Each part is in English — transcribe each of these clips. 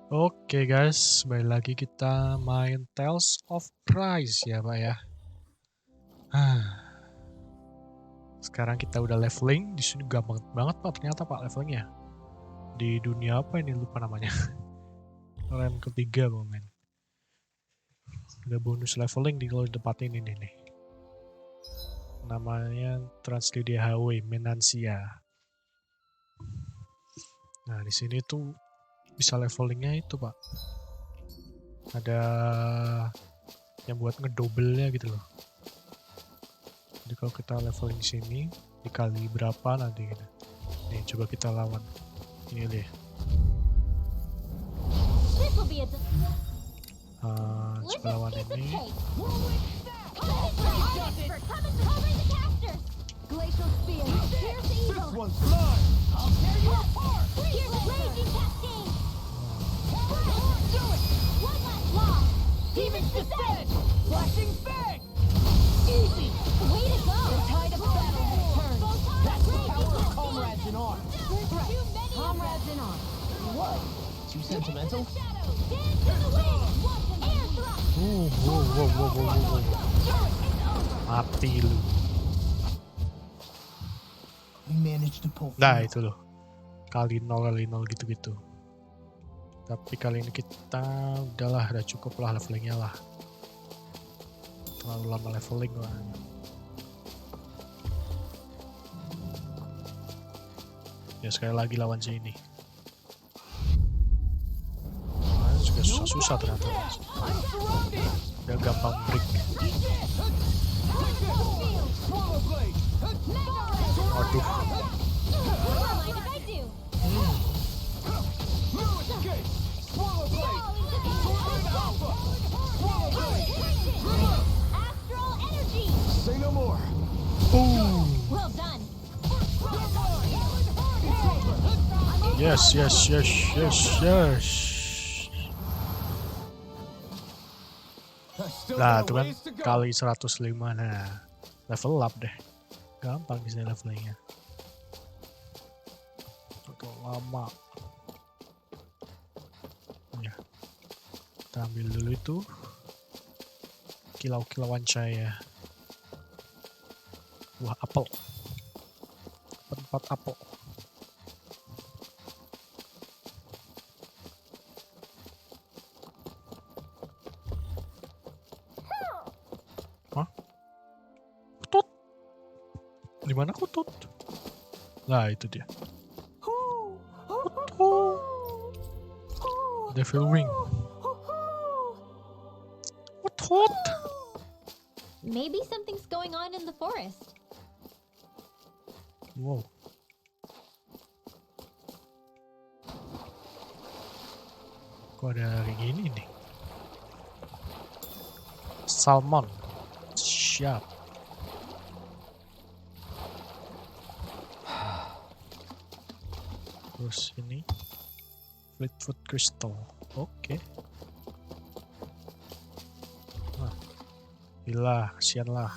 Oke guys, kembali lagi kita main Tales of Rise ya Pak ya. Sekarang kita udah leveling, di sini gampang banget Pak ternyata Pak levelingnya. Di dunia apa ini lupa namanya. Rem ketiga Pak men. Ada bonus leveling di kalau tempat ini nih. Namanya Translidia Highway Menansia. Nah di sini tuh bisa levelingnya itu Pak. Ada yang buat ngedouble-nya gitu loh. Jadi kalau kita leveling sini dikali berapa nanti gitu. Nih coba kita lawan. Ini deh. Coba lawan ini. Too sentimental? Wow. Mati lu. We managed to pull Nah through. itu loh. Kali 0 gitu-gitu. Tapi kali ini kita udahlah, udah cukup lah levelingnya lah. Terlalu lama leveling lah. Ya sekali lagi lawan sini. Nah, juga susah ternyata. Dia gampang break. Waduh. Say no more. Well done. Yes. Nah, itu kan kali 105. Nah, level up deh. Gampang di sini levelingnya. Agak lama. Ya. Kita ambil dulu itu. Kilau-kilauan saya. Wah, apel. Tempat apel. Hah? Kutut. Di mana kutut? Nah, itu dia. Kutut. Devil Wing. Kutut. Maybe something's going on in the forest. Wow. Kok ada kayak gini nih? Salmon. Siap. Terus ini Fleetwood Crystal. Oke. Nah, gila, kasihan lah.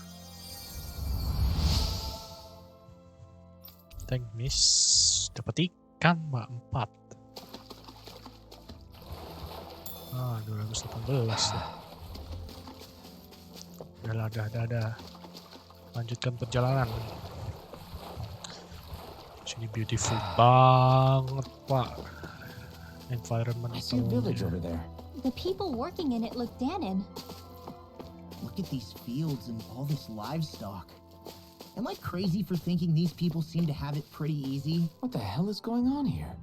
Tank miss. Dapat ikan mbak 4. Ah, 218 ya. Udah. Lanjutkan perjalanan. Sini beautiful banget, Pak. Environment. I see a village over there. The people working in it look Danon. Look at these fields and all this livestock. Am I crazy for thinking these people seem to have it pretty easy? What the hell is going on here?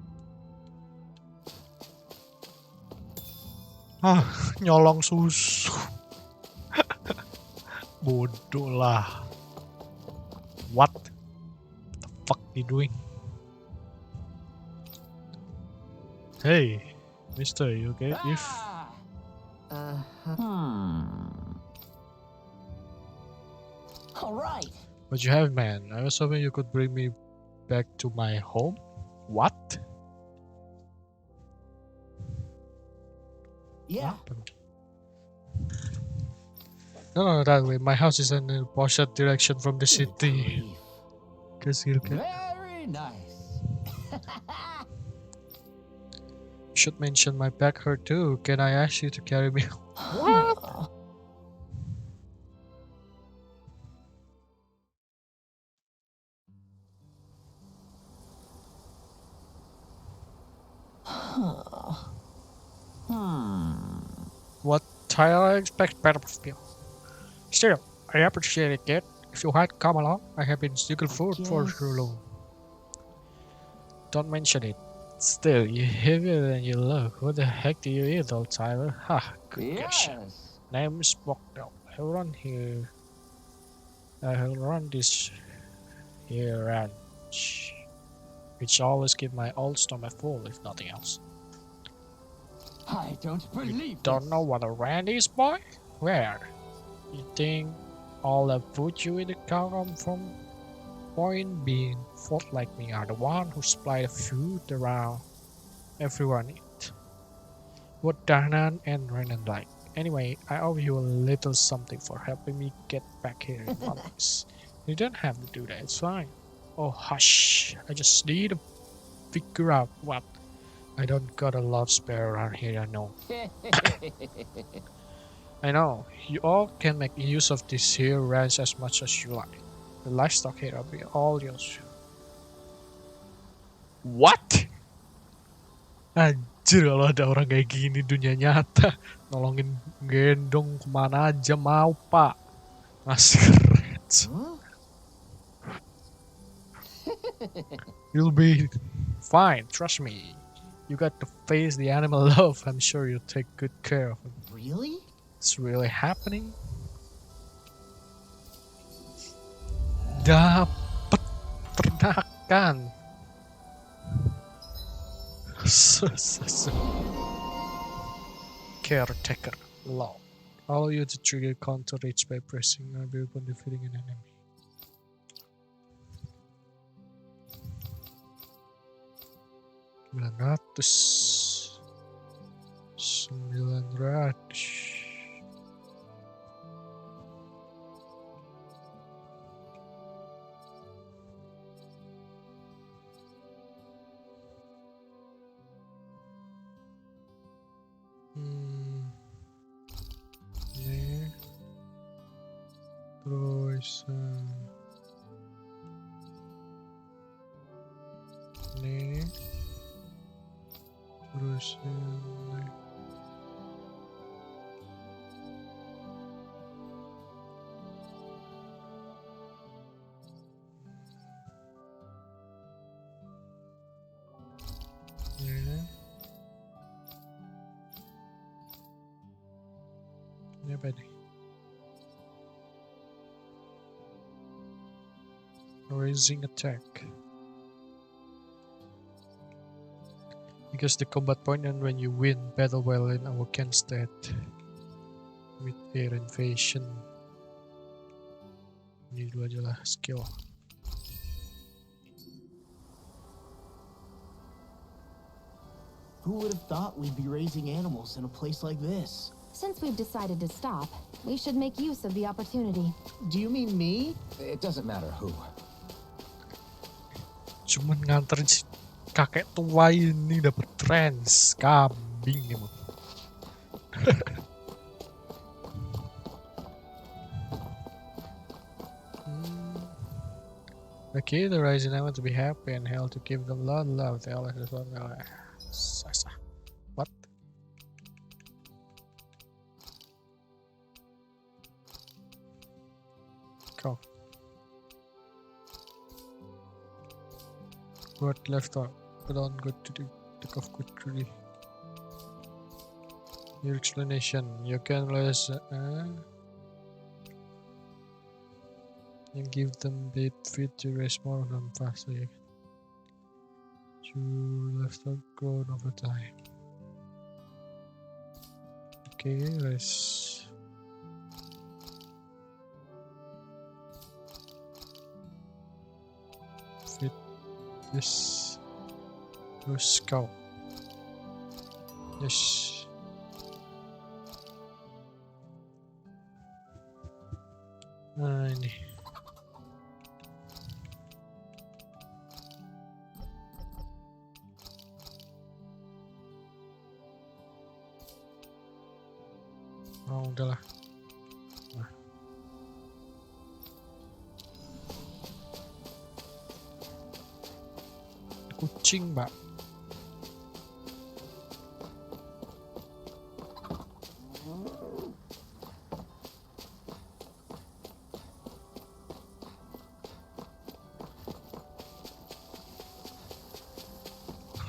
Nyolong susu. Bodoh lah. What the fuck you doing? Hey, mister, you okay? If All right. what you have, man? I was hoping you could bring me back to my home. What? Yeah. No, that way. My house is in the opposite direction from the city. Grief. Kecil kan? Very nice. Should mention my back hurt too. Can I ask you to carry me? What? What I expect better of you. Still, I appreciate it, kid. If you had come along, I have been seeking food for so long. Don't mention it. Still, you're heavier than you look. What the heck do you eat, old Tyler? Ha, good question. Name's Bogdell. I'll run this here ranch, which always keep my old stomach full, if nothing else. I don't believe Don't know what a ranch is, boy? Where? You think all the food you eat come from? Point being, folk like me are the one who supply the food around everyone eat. What Darnan and Renan like. Anyway, I owe you a little something for helping me get back here in one piece. You don't have to do that, it's fine. Oh hush, I just need to figure out what. I don't got a lot spare around here, I know. I know, you all can make use of this here ranch as much as you like. The livestock here will be all yours. What? Anjir, kalau ada orang kayak gini dunia nyata, nolongin gendong kemana aja mau, Pak. Masih keren. You'll be fine, trust me. You got to face the animal love. I'm sure you'll take good care of him. Really? It's really happening. Dapat ternakan. Caretaker law. Allow you to trigger counter reach by pressing RB upon defeating an enemy. Sembilan ratus. Ini terus ini terus ini. Ini apa nih? Raising attack. Because the combat point and when you win battle while in our can stat with air invasion. Ini dulu aja lah skill. Who would have thought we'd be raising animals in a place like this? Since we've decided to stop, we should make use of the opportunity. Do you mean me? It doesn't matter who. Cuman nganterin si kakek tua ini dapet trans kambing emang. Okay, the rising I want to be happy and hell to give them love. They always Sasa. What? Go. What left on? Put on good to do. Take off good to do. Your explanation. You can less. You give them bait feed to raise more of them faster. You left out grown over time. Okay, let's fit this. Let's go. Yes. Ini. Oh, udahlah. Nah. Kucing, Mbak.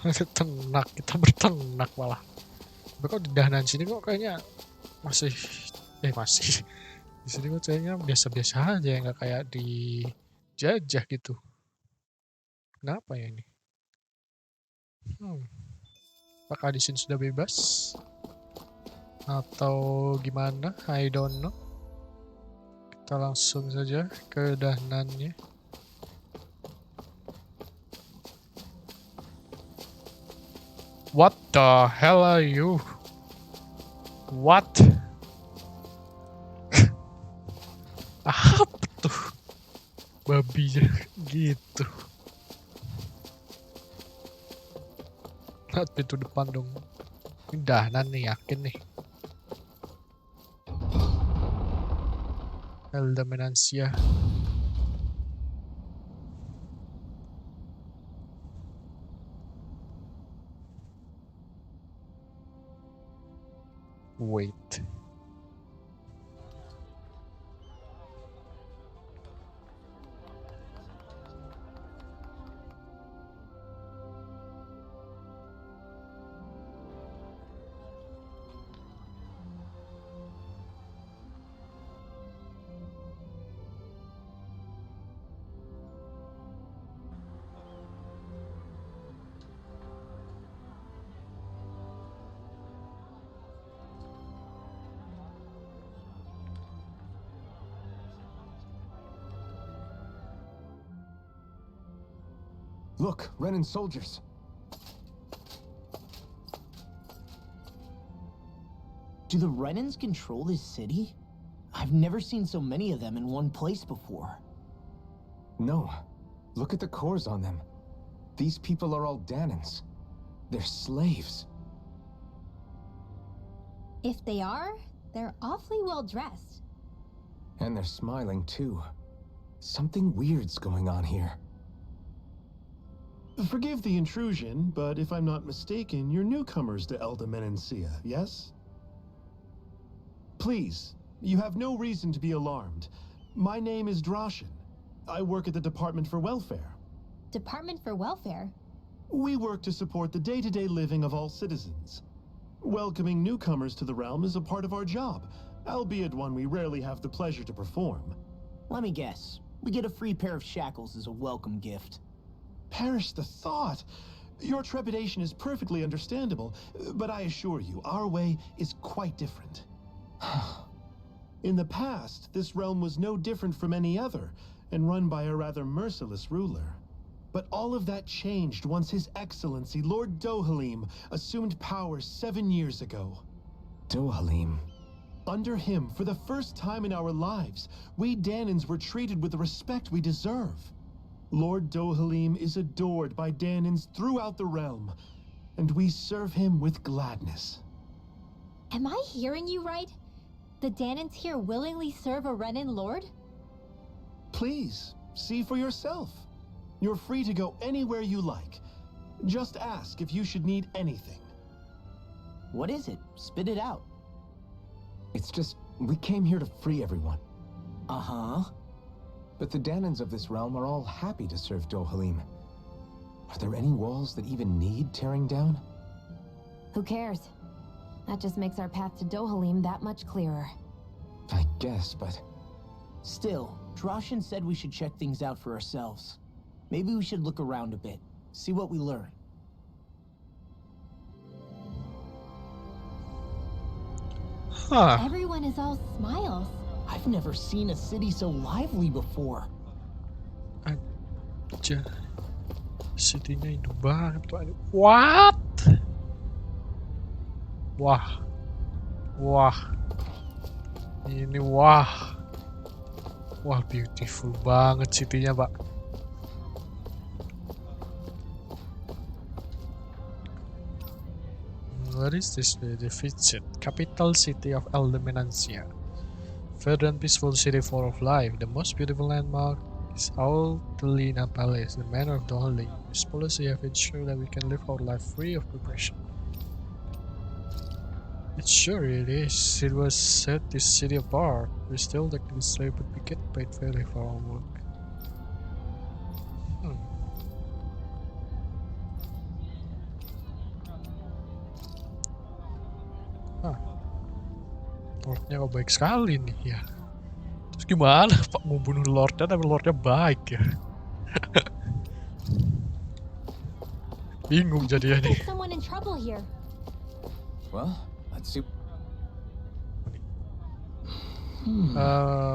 Ada ternak, kita berternak malah. Tapi kok di dahanan sini kok kayaknya masih di sini kok kayaknya biasa-biasa aja, nggak kayak di jajah gitu. Kenapa ya ini? Apakah di sini sudah bebas atau gimana? I don't know. Kita langsung saja ke dahanannya. What the hell are you? What? Apa tuh? Babi gitu. Lihat pintu depan dong. Ini dahanan nih, yakin nih. Indonesia. Wait. Look, Renan soldiers. Do the Renans control this city? I've never seen so many of them in one place before. No. Look at the cores on them. These people are all Danans. They're slaves. If they are, they're awfully well dressed. And they're smiling too. Something weird's going on here. Forgive the intrusion, but if I'm not mistaken, you're newcomers to Menancia, yes? Please, you have no reason to be alarmed. My name is Droshin. I work at the Department for Welfare. Department for Welfare? We work to support the day-to-day living of all citizens. Welcoming newcomers to the realm is a part of our job, albeit one we rarely have the pleasure to perform. Let me guess. We get a free pair of shackles as a welcome gift. Perish the thought! Your trepidation is perfectly understandable, but I assure you, our way is quite different. In the past, this realm was no different from any other, and run by a rather merciless ruler. But all of that changed once His Excellency, Lord Dohalim, assumed power 7 years ago. Dohalim. Under him, for the first time in our lives, we Danans were treated with the respect we deserve. Lord Dohalim is adored by Danans throughout the realm, and we serve him with gladness. Am I hearing you right? The Danans here willingly serve a Renan lord? Please, see for yourself. You're free to go anywhere you like. Just ask if you should need anything. What is it? Spit it out. It's just, we came here to free everyone. Uh-huh. But the Danans of this realm are all happy to serve Dohalim. Are there any walls that even need tearing down? Who cares? That just makes our path to Dohalim that much clearer. I guess, but... Still, Droshin said we should check things out for ourselves. Maybe we should look around a bit, see what we learn. Huh. Everyone is all smiles. I've never seen a city so lively before. Aja. City-nya hidup banget tuh. What? Wah. Wah. Ini wah. Wah, beautiful banget city-nya, Pak. What is this? The Fidget, capital city of Indonesia. Vibrant, peaceful city full of life. The most beautiful landmark is Altelina Palace, the manor of Dohaling. This policy have ensured that we can live our life free of oppression. It sure it is. It was set this city apart. We're still technically slave, but we get paid fairly for our work. Lordnya kok baik sekali nih ya. Terus gimana Pak mau bunuh Lordnya tapi Lordnya baik ya? Bingung jadinya nih. There's someone in trouble here. Well, let's see.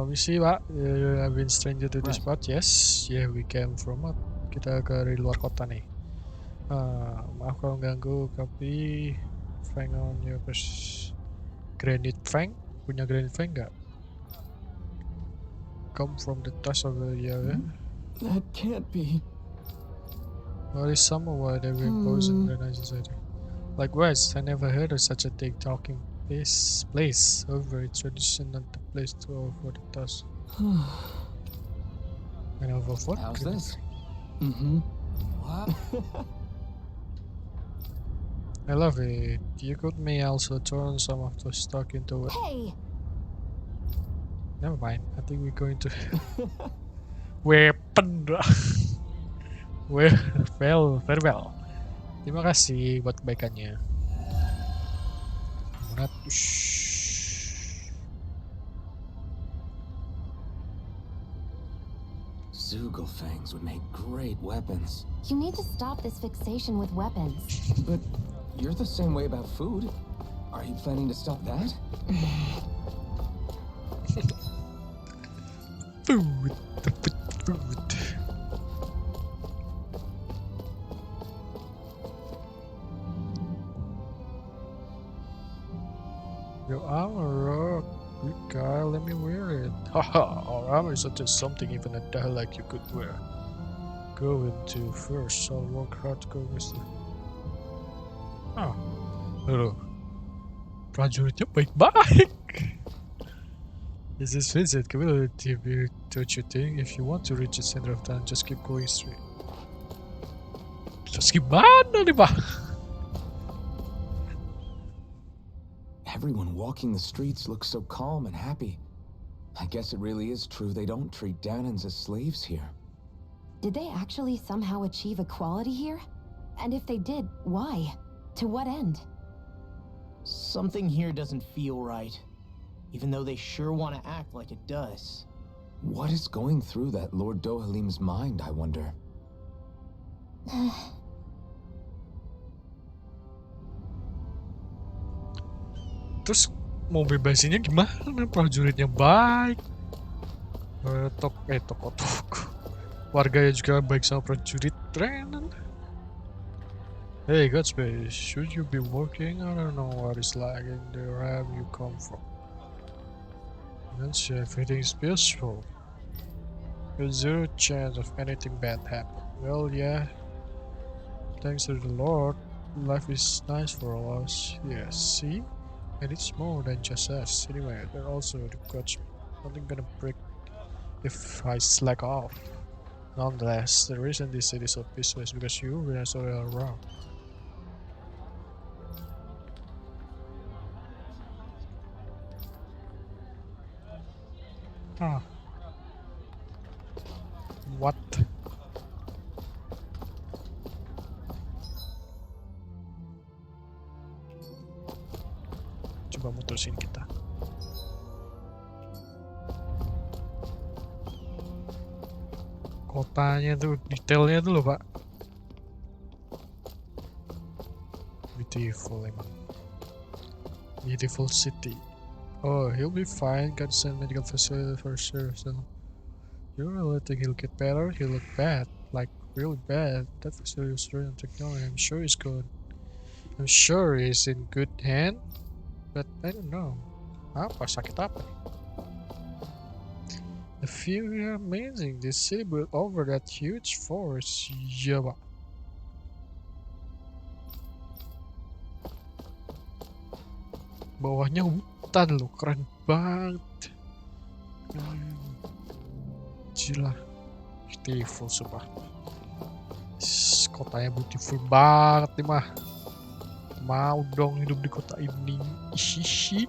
We see Pak, you have been stranger to this spot. Yes, yeah, we came from up. Kita dari luar kota nih. Maaf kalau ganggu, tapi Frank on your Granite Frank? Punya Granite Frank nggak? Come from the touch of the area. That can't be. What is summer why they were imposed in the night society? Likewise, I never heard of such a thing talking this place. However, it's tradition not the place to offer the task. And over what? How's this? What? I love it. You could may also turn some of the stock into Hey! Never mind. I think we're going to weapon. Well, very well. Terima kasih buat kebaikannya. Zoogle fangs would make great weapons. You need to stop this fixation with weapons. But you're the same way about food. Are you planning to stop that? Food. Your armor, good guy, let me wear it. Haha, our armor is such as something even a guy like you could wear. Go into first, I'll work hard to go with you. Loh, prajuritnya baik-baik. This is visit, capability, don't you think? If you want to reach the center of town, just keep going straight. Terus gimana nih, Pak? Everyone walking the streets looks so calm and happy. I guess it really is true they don't treat Danans as slaves here. Did they actually somehow achieve equality here? And if they did, why? To what end? Something here doesn't feel right. Even though they sure want to act like it does. What is going through that Lord Dohalim's mind, I wonder? Terus mau bebasinnya gimana? Prajuritnya baik. Toko. Warganya juga baik sama prajurit Renan. Hey Godspeed, should you be working? I don't know what it's like in the realm you come from. Once everything's peaceful. There's zero chance of anything bad happening. Well, yeah. Thanks to the Lord, life is nice for all of us. Yes, see? And it's more than just us. Anyway, they're also the gods. Nothing gonna break if I slack off. Nonetheless, the reason this city is so peaceful is because you were so around. What? Coba mutusin kita. Kotanya tuh, detailnya tuh loh, Pak. Beautiful emang. Beautiful city. Oh, he'll be fine. Got some medical facility for sure. So, you really think he'll get better? He'll look bad, like really bad. That facility is running technology. I'm sure he's good. I'm sure he's in good hand, but I don't know. Apa sakit apa? The view here amazing. This city built over that huge forest. Yeah, Pak. Bawahnya hutan loh, keren banget. Gila, beautiful sumpah. Kotanya beautiful banget nih mah. Mau dong hidup di kota ini. Ishi.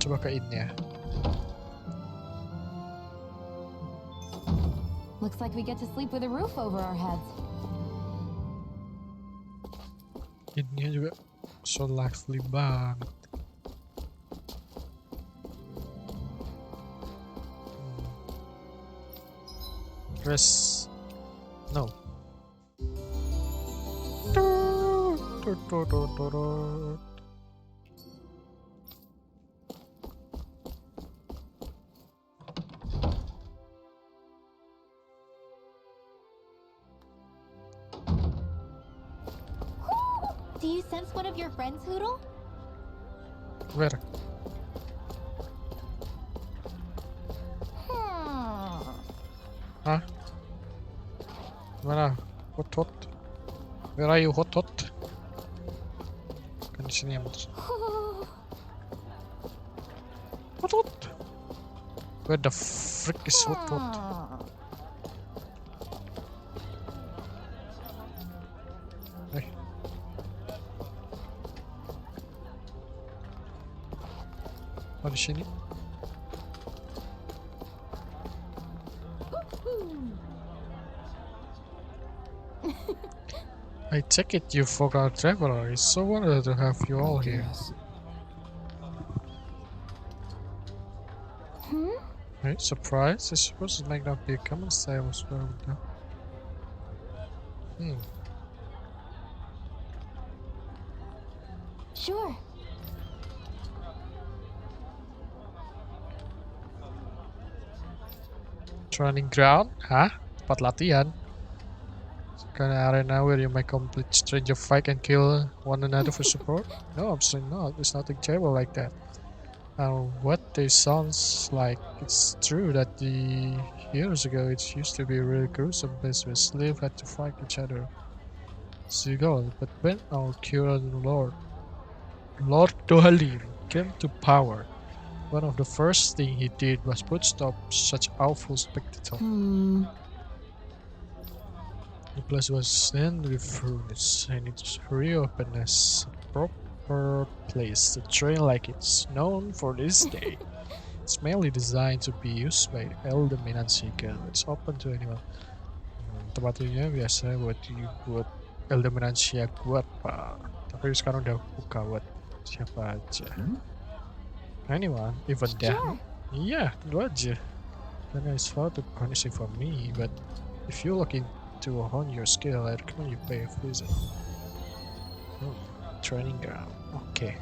Coba ke ini ya. Looks like we get to sleep with a roof over our heads. Ini juga so lively banget. Press no. Do you sense one of your friends, Hoodle? Where? Hah? Mana? Hot. Where are you, hot? Kan di sini ya, Mas. Hot. Where the frick is hot? Eh. Oh, di sini. I take it you forgot traveler. It's so wonderful to have you all here. Yes. Hey, surprise? I suppose it might not be a common style as well. Sure. Training ground? Hah? Tempat latihan? Kind of arena where you might complete stranger fight and kill one another for support? No, absolutely not. There's nothing terrible like that. What they sounds like it's true that the years ago it used to be a really gruesome place where slaves had to fight each other. But when our current Lord Dohalim came to power, one of the first thing he did was put stop such awful spectacle. The place was then refurnished and it's reopened as a proper place to train like it's known for this day. It's mainly designed to be used by elder men and seeker. It's open to anyone. Tempat ini biasa buat elder men and seeker kuat, Pak. Tapi sekarang udah buka buat siapa aja. Anyone, even death. Iya, itu aja. And it's hard to punish it for me, but if you're looking to hone your skill, I recommend you pay a visit. Training ground. Okay.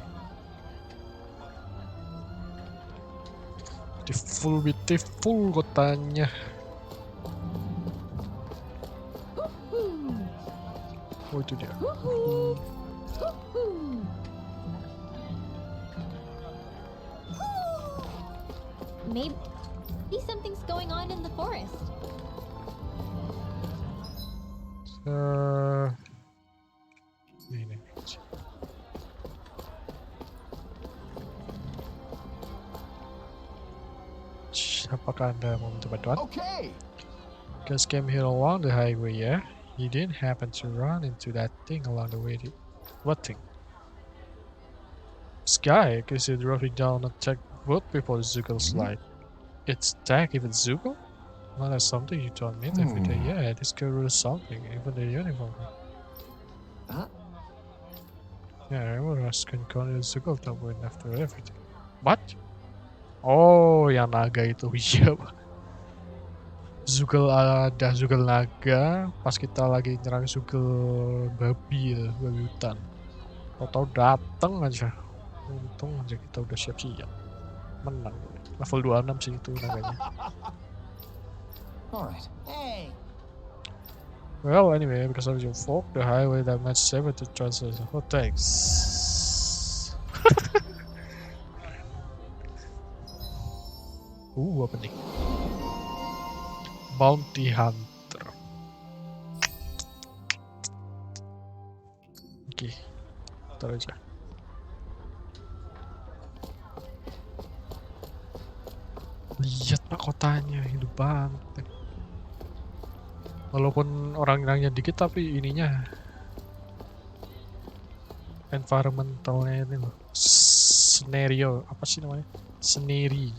Beautiful kotanya. Oh, itu dia. Maybe something's going on in the forest. Ini. Apakah Anda mau minta bantuan? Okay. Guys came here along the highway, yeah? You didn't happen to run into that thing along the way, what thing? Sky, because it drove it down and attacked both people in Zugel's light. It's attack even Zugel? Well, that's something you told me every day. Yeah, this girl was something, even the uniform. Yeah, I was concerned Zugel to win after everything. What? Oh, yang naga itu, iya. Zugel ada Zugel naga, pas kita lagi nyerang Zugel babi hutan. Tau-tau dateng aja. Untung aja kita udah siap-siap. Menang. Level 26 sih itu naganya. Alright. Hey! Well, anyway, because of your fault, the highway that matches safer to translate. Oh, thanks. Apa nih? Bounty Hunter. Oke, taruh aja. Lihat pak kotanya, hidup banget. Walaupun orang-orangnya dikit tapi ininya environmentalnya ini loh. Scenario apa sih namanya? Scenery.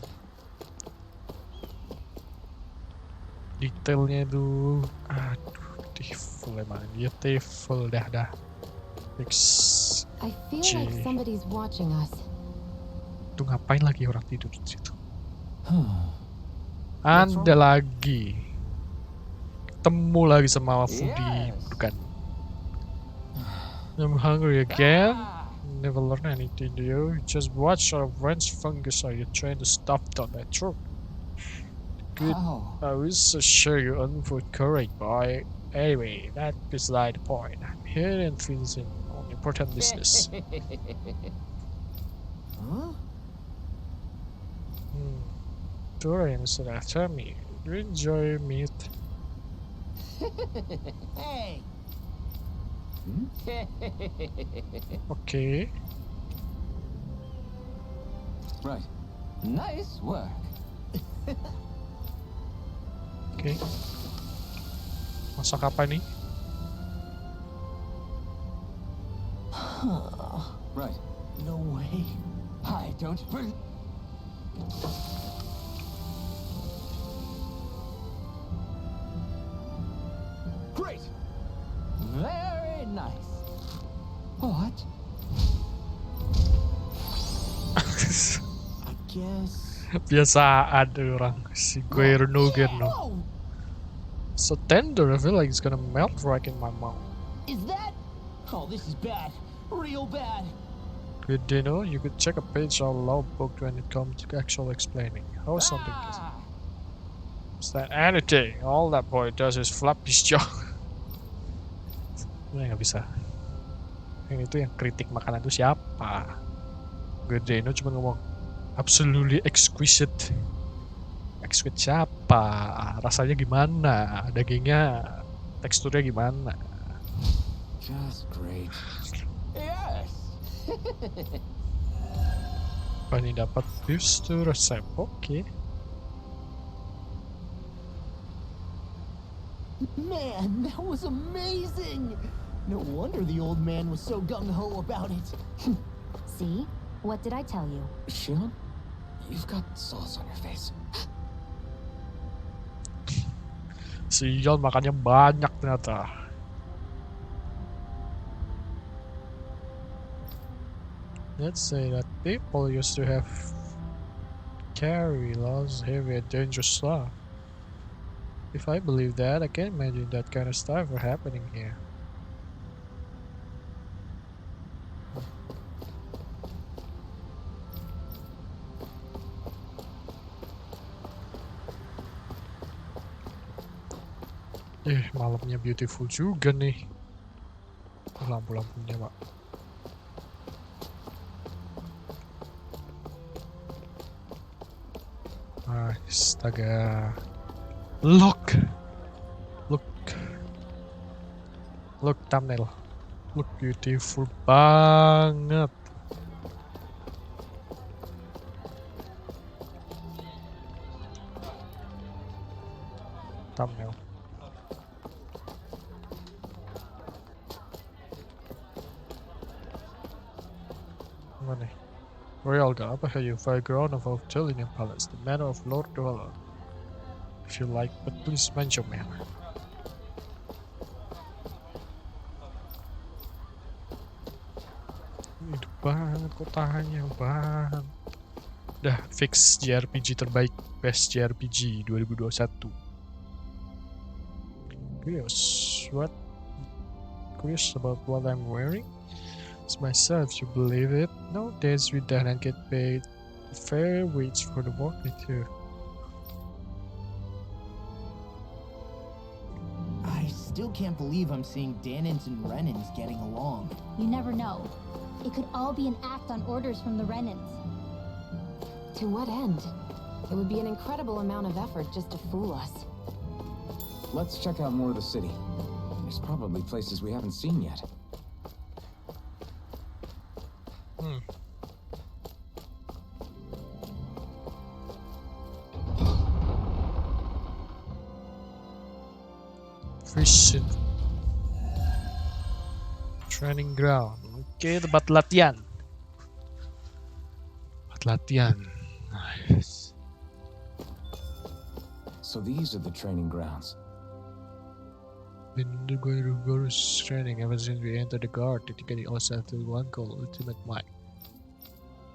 Detailnya itu, aduh, beautiful emang, beautiful dah. Fix. I feel Gee. like somebody's watching us. Tuh ngapain lagi orang tidur di situ? What's Anda wrong? lagi ketemu lagi sama foodie Yes. bukan? I'm hungry again. Never learn anything, do you? Just watch our wrench fungus. Are you trying to stuff down that throat? Good. How? I will show you on food correct, boy. Anyway, that beside the point. I'm here and finishing on important business. Huh? Dorian said after me. Do you enjoy meat? Hey. Okay. Right. Nice work. Okay. Masak apa nih? Right. No way. I don't. Great. Very nice. What? I guess. Biasaan tuh orang si Guerno. Whoa! So tender, I feel like it's gonna melt right in my mouth. Is that? Oh, this is bad. Real bad. Good dinner, you could check a page out loud book when it comes to actual explaining how something is. Ah! Is that anything? All that boy does is flap his jaw. Ini nggak bisa. Yang itu yang kritik makanan itu siapa? Gede cuma ngomong absolutely exquisite. Exquisite siapa? Rasanya gimana? Dagingnya teksturnya gimana? Just great. Yes. Oh, ini dapat views to resep. Oke. Man, that was amazing. No wonder the old man was so gung-ho about it. See? What did I tell you? Shion, you've got sauce on your face. Si Yon makannya banyak ternyata. Let's say that people used to have carry laws heavy and dangerous stuff. If I believe that, I can't imagine that kind of stuff were happening here. Malamnya beautiful juga nih. Lampu-lampunya, Pak. Astaga. Look thumbnail. Look beautiful banget. Thumbnail. Mana? Royal Guard, apa you fire ground of Octelian Palace, the manor of Lord Dweller. If you like, but please mind your manner. Hidup banget kotanya, banget. Dah fix JRPG terbaik, best JRPG 2021. Curious about what I'm wearing? It's myself, you believe it? Nowadays we don't get paid fair wage for the work we do. I still can't believe I'm seeing Danins and Renins getting along. You never know. It could all be an act on orders from the Renins. To what end? It would be an incredible amount of effort just to fool us. Let's check out more of the city. There's probably places we haven't seen yet. Vision. Training ground. Oke, tempat latihan. Tempat latihan. Nice. So these are the training grounds. Been undergoing rigorous training ever since we entered the guard, dedicating ourselves to one goal, ultimate might.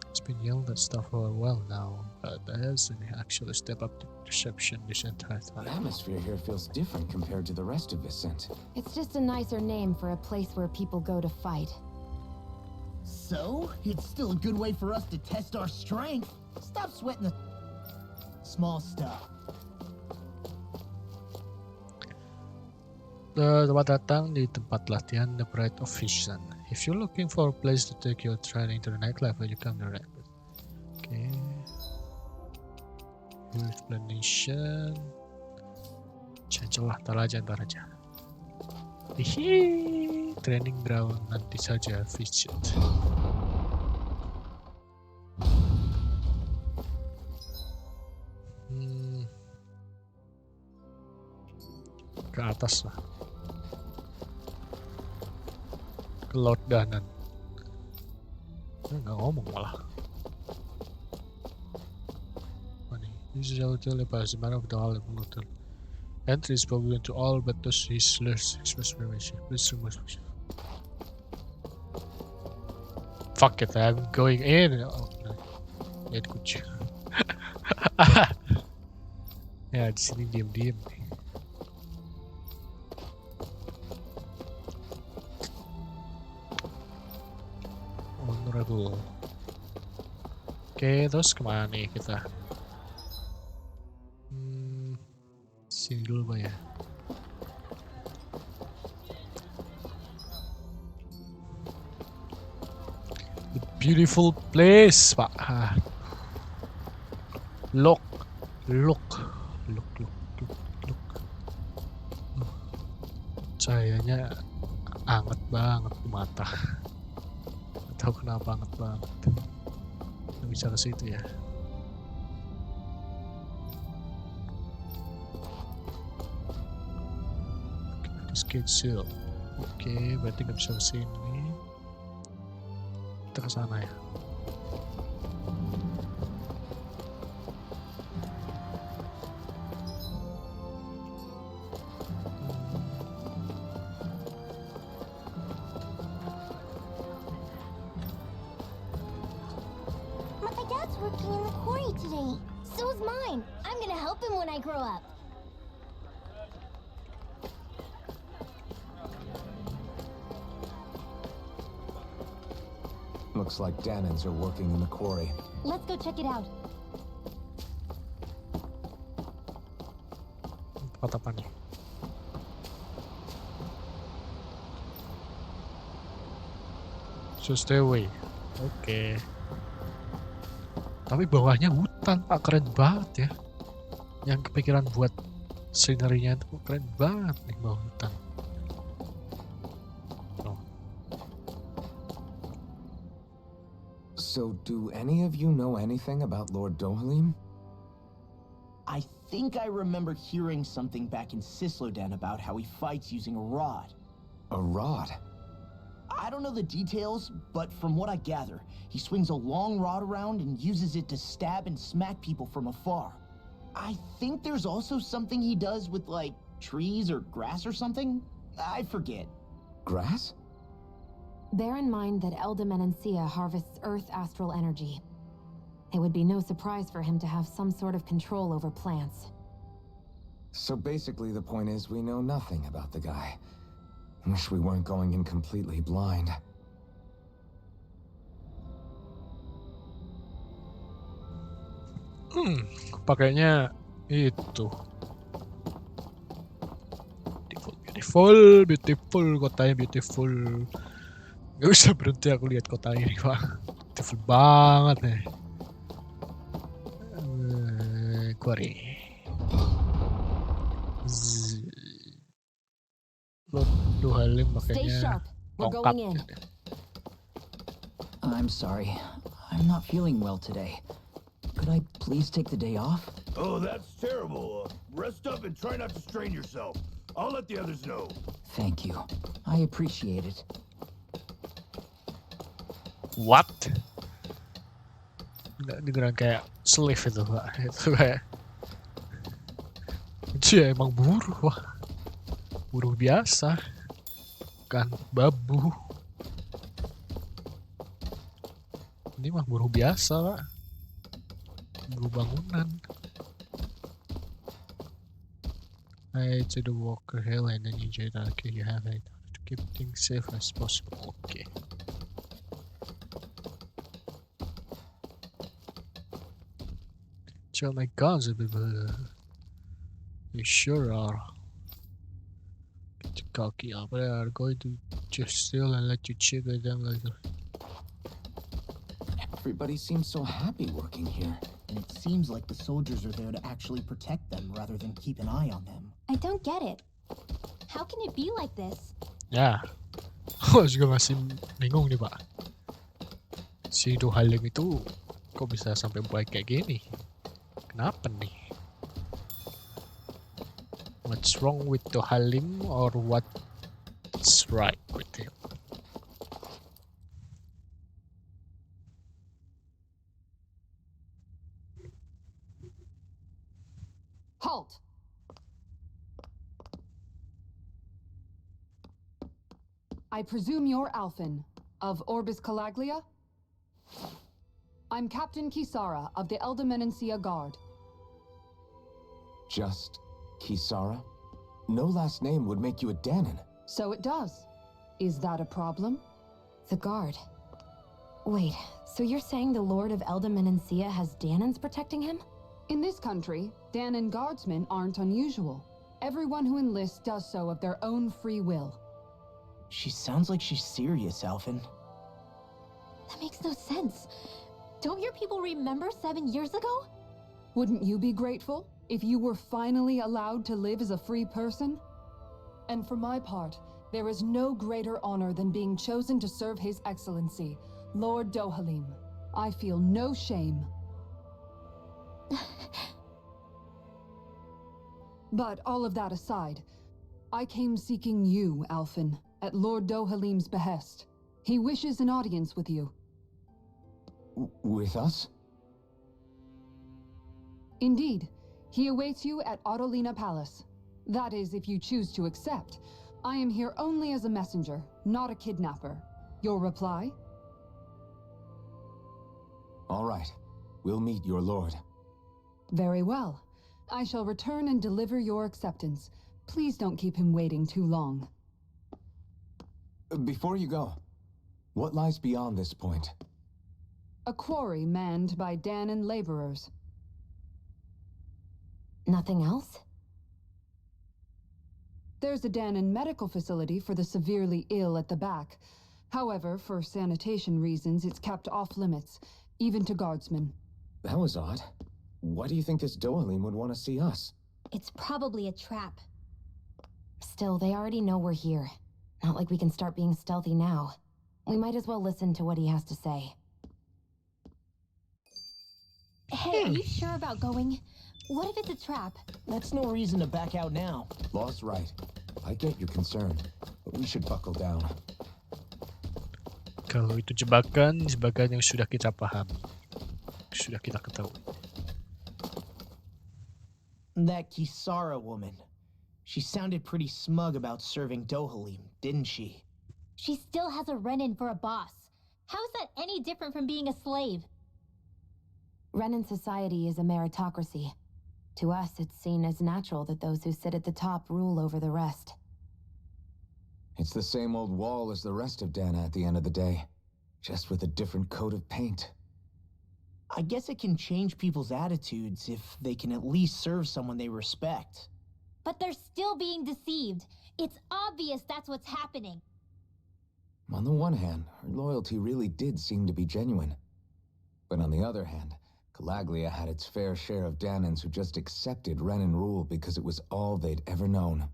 It's been yelled at stuff for a while now, but there hasn't actually stepped up to perception this entire The time. atmosphere here feels different compared to the rest of Vicent. It's just a nicer name for a place where people go to fight. So, it's still a good way for us to test our strength. Stop sweating the small stuff. Selamat datang di tempat latihan The Pride of Vision. If you're looking for a place to take your training to the nightlife, you come to the right place. Okay. Full explanation. Cancel lah, ntar aja. Hihi, training ground nanti saja visit. Ke atas lah. Ke laut danan. Nggak ngomong malah. Apa nih? This is hotel lepas mana kita hal hotel. Entry is forbidden to all but those his slurs express permission. Please remove. Fuck it, I'm going in. Oh, no. Lihat kucing. Ya di sini diam-diam nih. Honorable. Oke, terus kemana nih kita? Sini dulu Pak ya. The beautiful place, Pak. Look. Cahayanya anget banget di mata. Gak tahu kenapa anget banget. Nggak bisa ke situ ya. Schedule. Oke, berarti nggak bisa ke sini. Kita ke sana ya. My dad's working in the quarry today. So is mine. I'm gonna help him when I grow up. Looks like Danans are working in the quarry. Let's go check it out. Tempat apa nih? So stay away. Oke. Tapi bawahnya hutan Pak, keren banget ya. Yang kepikiran buat scenery-nya itu keren banget nih bawah hutan. So, do any of you know anything about Lord Dohalim? I think I remember hearing something back in Sislodan about how he fights using a rod. A rod? I don't know the details, but from what I gather, he swings a long rod around and uses it to stab and smack people from afar. I think there's also something he does with, like, trees or grass or something? I forget. Grass? Bear in mind that Eldemenencia harvests Earth astral energy. It would be no surprise for him to have some sort of control over plants. So basically the point is we know nothing about the guy. Wish we weren't going in completely blind. Pakainya itu. Beautiful, kotanya beautiful. Gak usah berhenti aku lihat kota ini Pak. Beautiful banget nih. Quarry. Lord Dohalim Stay makanya sharp. We're tongkat. going in. I'm sorry. I'm not feeling well today. Could I please take the day off? Oh, that's terrible. Rest up and try not to strain yourself. I'll let the others know. Thank you. I appreciate it. What? Nggak dibilang kayak slave itu pak. Itu kayak dia emang buruh wah. Buruh biasa. Bukan babu. Ini mah buruh biasa pak. Buruh bangunan. I to the Walker Hill and then you join okay, you have it to keep things safe as possible. Okay. Oh my god, the people. You sure are. Get your cocky up. They are going to just steal and let you check with them later. Everybody seems so happy working here. And it seems like the soldiers are there to actually protect them rather than keep an eye on them. I don't get it. How can it be like this? Ya, aku juga masih bingung nih pak. Si Dohalim itu kok bisa sampai baik kayak gini? Kenapa nih? What's wrong with Dohalim or what's right with him? Halt! I presume you're Alphen, of Orbis Calaglia? I'm Captain Kisara of the Eldomenencia Guard. Just Kisara? No last name would make you a Danon. So it does. Is that a problem? The Guard. Wait, so you're saying the Lord of Eldomenencia has Danons protecting him? In this country, Danon guardsmen aren't unusual. Everyone who enlists does so of their own free will. She sounds like she's serious, Alphen. That makes no sense. Don't your people remember 7 years ago? Wouldn't you be grateful if you were finally allowed to live as a free person? And for my part, there is no greater honor than being chosen to serve His Excellency, Lord Dohalim. I feel no shame. But all of that aside, I came seeking you, Alphen, at Lord Dohalim's behest. He wishes an audience with you. With us? Indeed. He awaits you at Autolina Palace. That is, if you choose to accept. I am here only as a messenger, not a kidnapper. Your reply? All right. We'll meet your lord. Very well. I shall return and deliver your acceptance. Please don't keep him waiting too long. Before you go, what lies beyond this point? A quarry manned by Danon laborers. Nothing else? There's a Danon medical facility for the severely ill at the back. However, for sanitation reasons, it's kept off limits, even to guardsmen. That was odd. Why do you think this Dohalim would want to see us? It's probably a trap. Still, they already know we're here. Not like we can start being stealthy now. We might as well listen to what he has to say. Hey, are you sure about going? What if it's a trap? That's no reason to back out now. Law's right. I get your concern, but we should buckle down. Kalau itu jebakan yang sudah kita paham, sudah kita ketahui. That Kisara woman. She sounded pretty smug about serving Dohalim, didn't she? She still has a run-in for a boss. How is that any different from being a slave? Renan society is a meritocracy. To us, it's seen as natural that those who sit at the top rule over the rest. It's the same old wall as the rest of Dana at the end of the day, just with a different coat of paint. I guess it can change people's attitudes if they can at least serve someone they respect. But they're still being deceived. It's obvious that's what's happening. On the one hand, her loyalty really did seem to be genuine. But on the other hand, Calaglia had its fair share of Danans who just accepted Renan rule because it was all they'd ever known.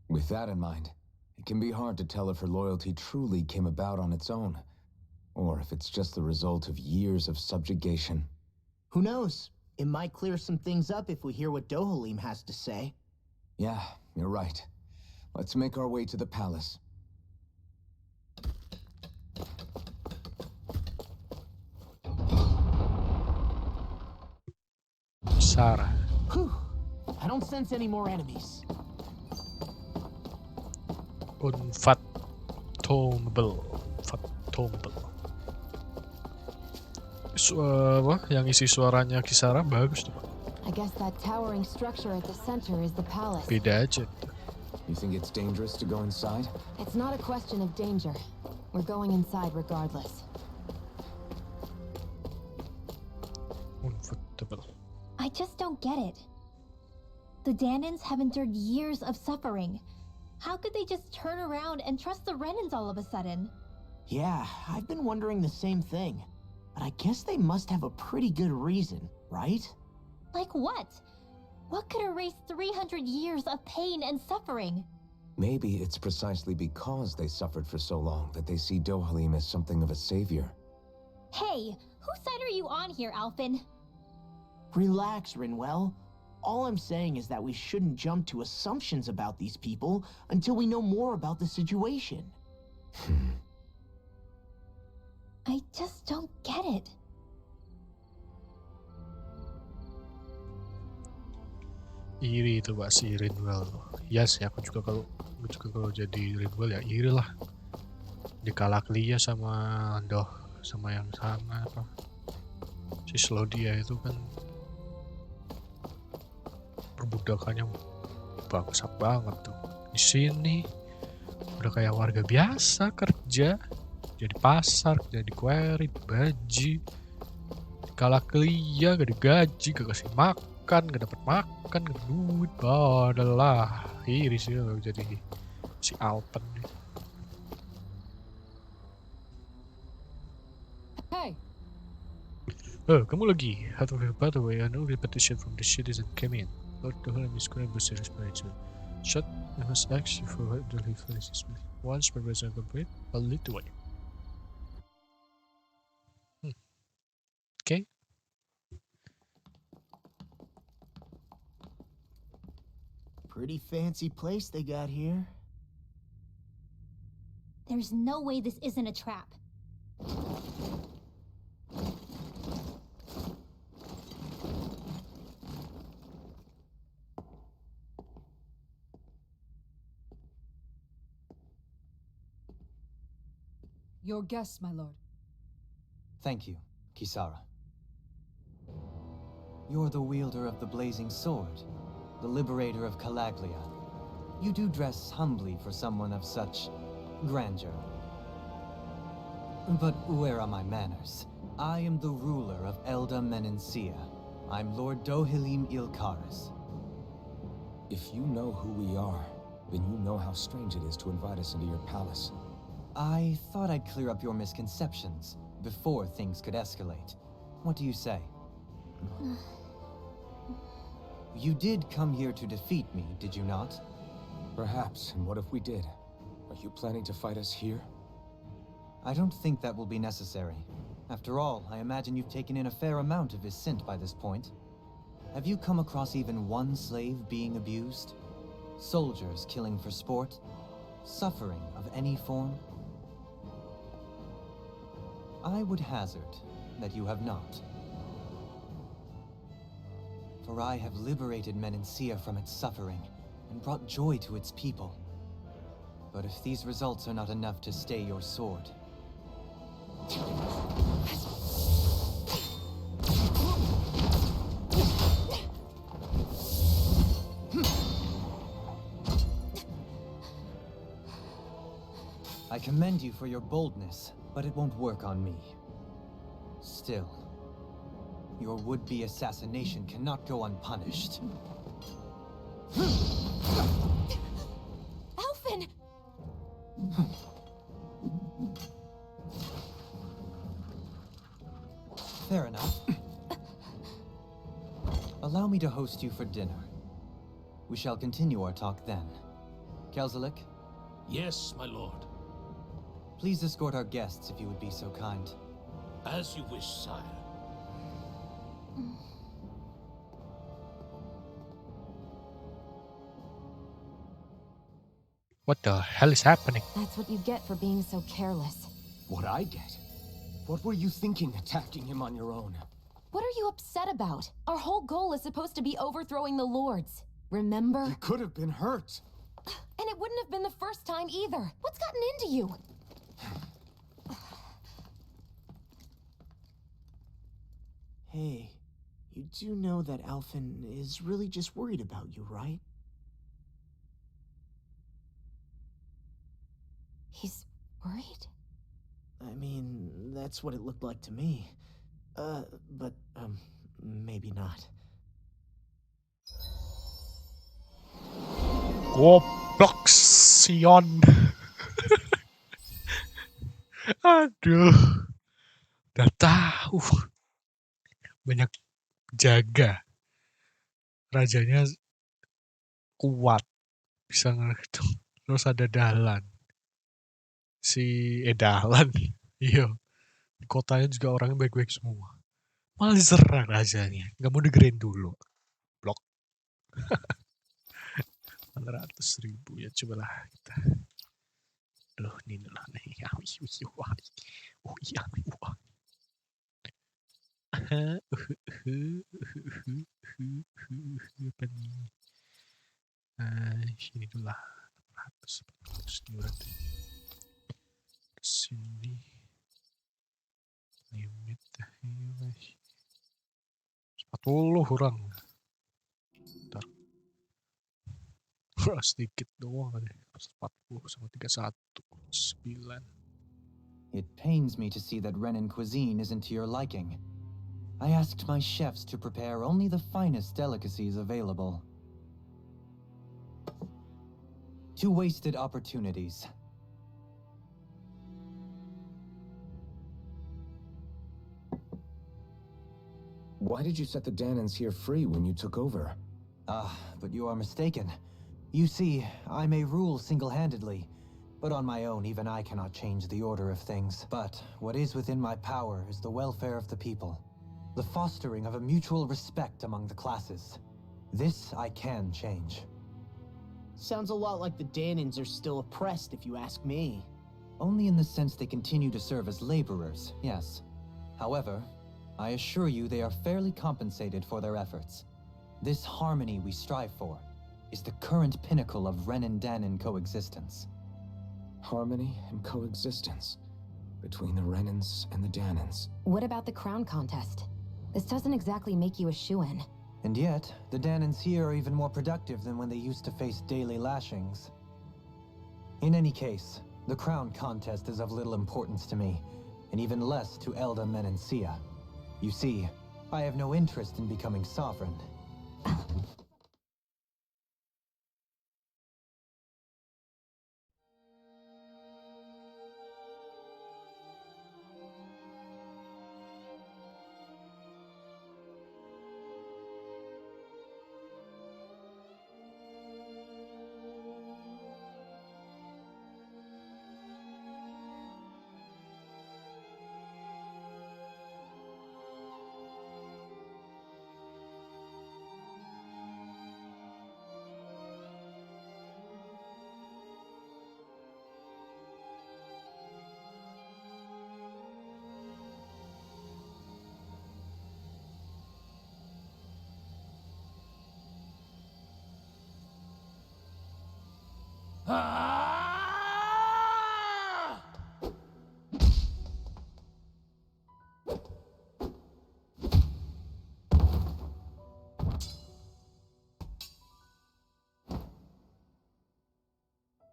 With that in mind, it can be hard to tell if her loyalty truly came about on its own, or if it's just the result of years of subjugation. Who knows? It might clear some things up if we hear what Dohalim has to say. Yeah, you're right. Let's make our way to the palace. Sarah. Whew. I don't sense any more enemies. Unfathomable. Apa? Yang isi suaranya Kisara bagus tuh, Pak. I guess that towering structure at the center is the palace. Beda aja tuh. You think it's dangerous to go inside? It's not a question of danger. We're going inside regardless. Unfathomable. I just don't get it. The Danans have endured years of suffering. How could they just turn around and trust the Renans all of a sudden? Yeah, I've been wondering the same thing. But I guess they must have a pretty good reason, right? Like what? What could erase 300 years of pain and suffering? Maybe it's precisely because they suffered for so long that they see Dohalim as something of a savior. Hey, whose side are you on here, Alphen? Relax, Rinwell. All I'm saying is that we shouldn't jump to assumptions about these people until we know more about the situation. I just don't get it. Iri itu Pak si Rinwell. Ya sih, aku juga kalau jadi Rinwell ya iri lah. Di Calaglia sama sama yang sana apa. Si Slodia itu kan perbudakannya bagus banget tuh. Di sini udah kayak warga biasa kerja, jadi pasar, jadi quarry, baji. Di Calaglia gak digaji, gak kasih makan, gak dapet makan, gak duit, adalah iri sih jadi si Alpen. Hey, Kamu lagi? By the way, I know the petition from the citizen came in. Lord Dohalim is going to be responsible. Shut. I must ask you for what the finishes with. Once preparation complete, I'll lead the way. Okay. Pretty fancy place they got here. There's no way this isn't a trap. your guests, my lord. Thank you, Kisara. You're the wielder of the blazing sword, the liberator of Calaglia. You do dress humbly for someone of such grandeur. But where are my manners? I am the ruler of Elda Menencia. I'm Lord Dohalim Ilkaris. If you know who we are, then you know how strange it is to invite us into your palace. I thought I'd clear up your misconceptions before things could escalate. What do you say? You did come here to defeat me, did you not? Perhaps, and what if we did? Are you planning to fight us here? I don't think that will be necessary. After all, I imagine you've taken in a fair amount of his scent by this point. Have you come across even one slave being abused? Soldiers killing for sport? Suffering of any form? I would hazard that you have not. For I have liberated Menencia from its suffering and brought joy to its people. But if these results are not enough to stay your sword, I commend you for your boldness, but it won't work on me. Still, your would-be assassination cannot go unpunished. Alphen! Fair enough. Allow me to host you for dinner. We shall continue our talk then. Kelzelik, Yes, my lord. please escort our guests if you would be so kind. As you wish, sire. What the hell is happening? That's what you get for being so careless. What I get? What were you thinking attacking him on your own? What are you upset about? Our whole goal is supposed to be overthrowing the lords. Remember? He could have been hurt. And it wouldn't have been the first time either. What's gotten into you? Hey, you do know that Alphen is really just worried about you, right? He's worried? I mean, that's what it looked like to me. But, maybe not. Goblok Sion. Aduh. Udah tahu. Banyak jaga. Rajanya kuat. Bisa ngehitung. Terus ada Dahlan. Si Dahlan. Iya. Di kotanya juga orangnya baik-baik semua. Malah diserang rajanya. Nggak mau dengerin dulu. Blok. 400.000 ya. Cobalah kita. Duh, ini lah nih. Oh iya. Apa nih? Sini dulu lah. 400 ini berarti. Sini. Limit 40 orang. Bentar. Sedikit doang kali. 40 sama 31. 9. It pains me to see that Renan cuisine isn't to your liking. I asked my chefs to prepare only the finest delicacies available. 2 wasted opportunities. Why did you set the Danans here free when you took over? But you are mistaken. You see, I may rule single-handedly, but on my own even I cannot change the order of things. But what is within my power is the welfare of the people, the fostering of a mutual respect among the classes. This I can change. Sounds a lot like the Danans are still oppressed, if you ask me. Only in the sense they continue to serve as laborers, yes. However, I assure you they are fairly compensated for their efforts. This harmony we strive for is the current pinnacle of Renan-Danan coexistence. Harmony and coexistence between the Renans and the Danans. What about the crown contest? This doesn't exactly make you a shoo-in. And yet, the Danans here are even more productive than when they used to face daily lashings. In any case, the crown contest is of little importance to me, and even less to Elda Menencia. You see, I have no interest in becoming sovereign.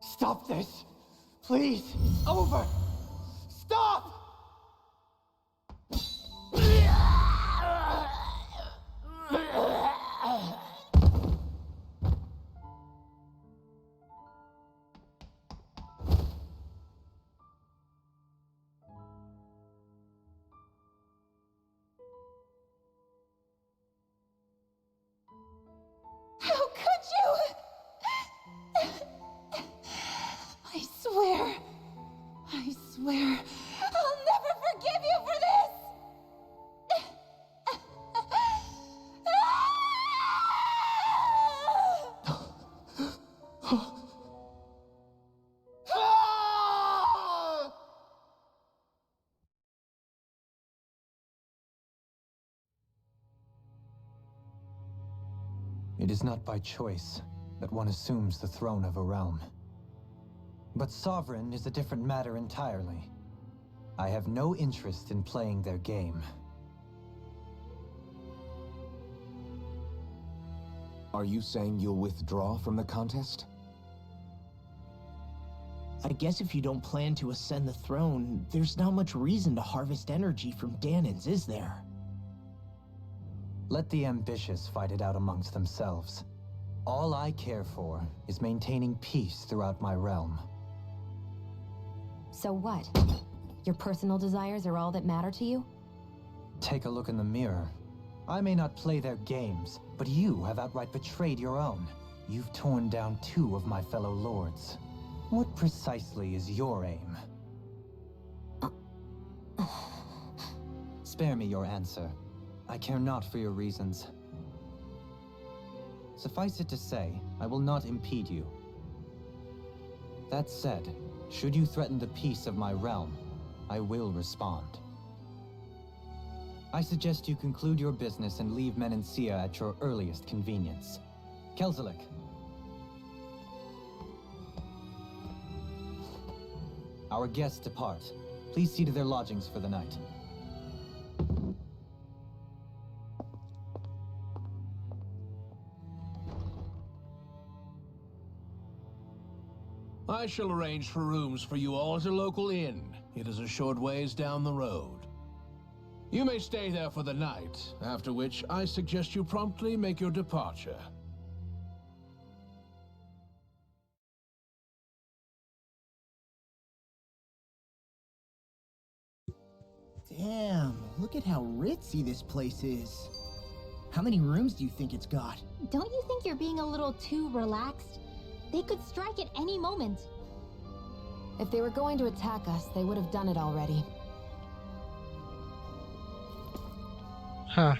Stop this! Please! It's over! Stop! It is not by choice that one assumes the throne of a realm. But sovereign is a different matter entirely. I have no interest in playing their game. Are you saying you'll withdraw from the contest? I guess if you don't plan to ascend the throne, there's not much reason to harvest energy from Danans, is there? Let the ambitious fight it out amongst themselves. All I care for is maintaining peace throughout my realm. So what? Your personal desires are all that matter to you? Take a look in the mirror. I may not play their games, but you have outright betrayed your own. You've torn down 2 of my fellow lords. What precisely is your aim? Spare me your answer. I care not for your reasons. Suffice it to say, I will not impede you. That said, should you threaten the peace of my realm, I will respond. I suggest you conclude your business and leave Menancia at your earliest convenience. Kelzelik. Our guests depart. Please see to their lodgings for the night. I shall arrange for rooms for you all at a local inn. It is a short ways down the road. You may stay there for the night, after which I suggest you promptly make your departure. Damn, look at how ritzy this place is. How many rooms do you think it's got? Don't you think you're being a little too relaxed? They could strike at any moment. If they were going to attack us, they would have done it already. Hah.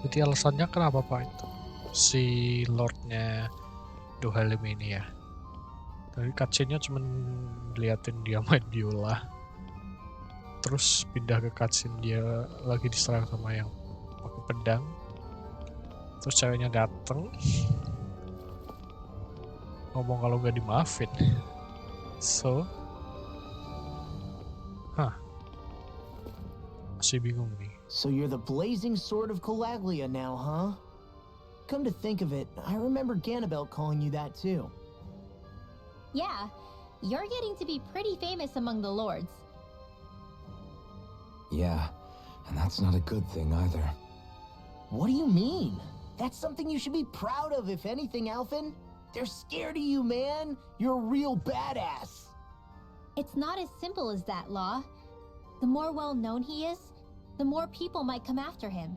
Jadi alasannya kenapa Pak itu? Si Lordnya Dohalim ini ya. Tadi cutscene-nya cuman liatin dia main biola. Terus pindah ke cutscene dia lagi diserang sama yang pakai pedang. Terus ceweknya dateng. Ngomong kalau nggak dimaafin. So, masih bingung nih. So you're the blazing sword of Calaglia now, huh? Come to think of it, I remember Ganabelt calling you that too. Yeah, you're getting to be pretty famous among the lords. Yeah, and that's not a good thing either. What do you mean? That's something you should be proud of, if anything, Alphen. They're scared of you, man. You're a real badass. It's not as simple as that, Law. The more well-known he is, the more people might come after him.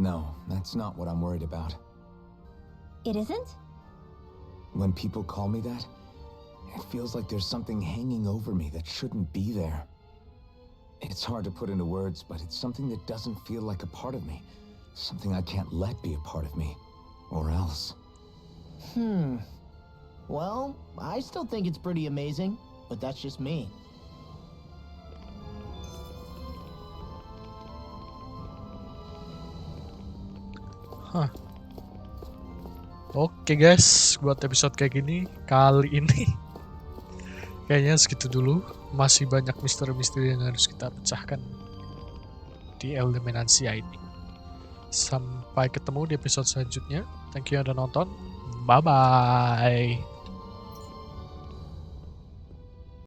No, that's not what I'm worried about. It isn't? When people call me that, it feels like there's something hanging over me that shouldn't be there. It's hard to put into words, but it's something that doesn't feel like a part of me. Something I can't let be a part of me. Or else. Well, I still think it's pretty amazing, but that's just me. Oke guys, buat episode kayak gini kali ini kayaknya segitu dulu. Masih banyak misteri-misteri yang harus kita pecahkan di Eldemenancia ini. Sampai ketemu di episode selanjutnya. Thank you yang udah nonton. Bye bye.